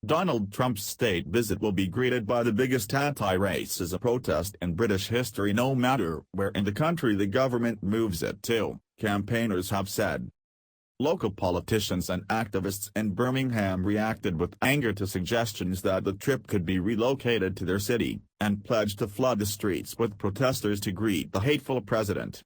Donald Trump's state visit will be greeted by the biggest anti-racism protest in British history no matter where in the country the government moves it to, campaigners have said. Local politicians and activists in Birmingham reacted with anger to suggestions that the trip could be relocated to their city, and pledged to flood the streets with protesters to greet the hateful president.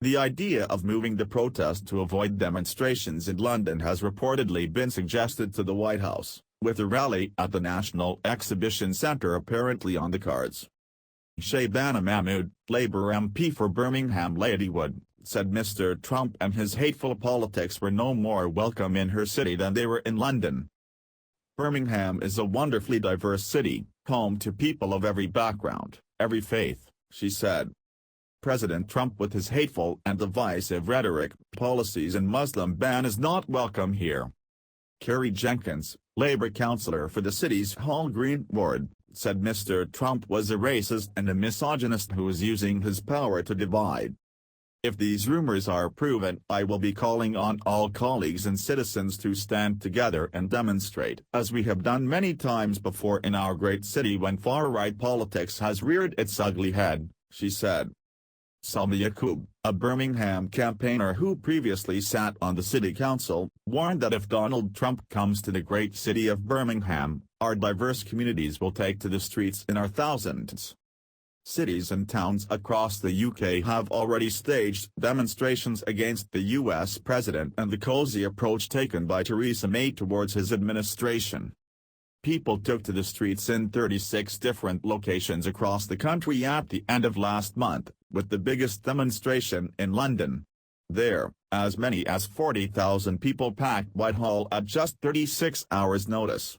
The idea of moving the protest to avoid demonstrations in London has reportedly been suggested to the White House, with a rally at the National Exhibition Centre apparently on the cards. Shabana Mahmood, Labour MP for Birmingham Ladywood, said Mr. Trump and his hateful politics were no more welcome in her city than they were in London. Birmingham is a wonderfully diverse city, home to people of every background, every faith, she said. President Trump with his hateful and divisive rhetoric, policies and Muslim ban is not welcome here. Kerry Jenkins, Labour councillor for the city's Hall Green ward, said Mr. Trump was a racist and a misogynist who is using his power to divide. If these rumors are proven, I will be calling on all colleagues and citizens to stand together and demonstrate, as we have done many times before in our great city when far-right politics has reared its ugly head, she said. Salma Yaqub, a Birmingham campaigner who previously sat on the city council, warned that if Donald Trump comes to the great city of Birmingham, our diverse communities will take to the streets in our thousands. Cities and towns across the UK have already staged demonstrations against the US president and the cozy approach taken by Theresa May towards his administration. People took to the streets in 36 different locations across the country at the end of last month, with the biggest demonstration in London. There, as many as 40,000 people packed Whitehall at just 36 hours' notice.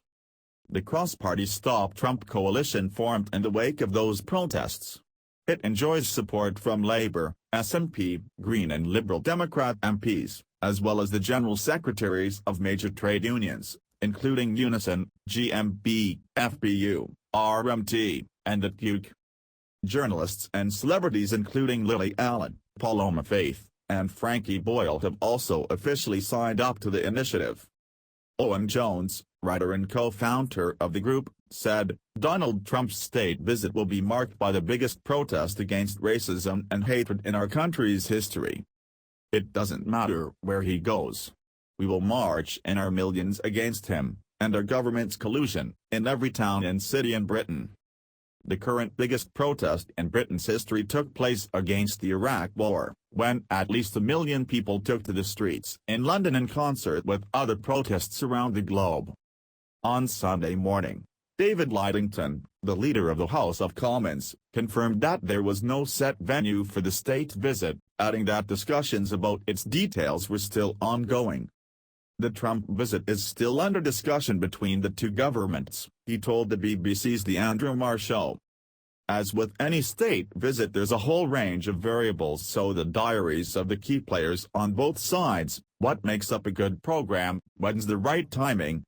The cross-party Stop Trump coalition formed in the wake of those protests. It enjoys support from Labour, SNP, Green and Liberal Democrat MPs, as well as the general secretaries of major trade unions, including Unison, GMB, FBU, RMT, and the Duke. Journalists and celebrities including Lily Allen, Paloma Faith, and Frankie Boyle have also officially signed up to the initiative. Owen Jones, writer and co-founder of the group, said, Donald Trump's state visit will be marked by the biggest protest against racism and hatred in our country's history. It doesn't matter where he goes. We will march in our millions against him, and our government's collusion, in every town and city in Britain. The current biggest protest in Britain's history took place against the Iraq War, when at least 1 million people took to the streets in London in concert with other protests around the globe. On Sunday morning, David Lidington, the leader of the House of Commons, confirmed that there was no set venue for the state visit, adding that discussions about its details were still ongoing. The Trump visit is still under discussion between the two governments, he told the BBC's The Andrew Marr Show. As with any state visit, there's a whole range of variables, so the diaries of the key players on both sides, what makes up a good program, when's the right timing,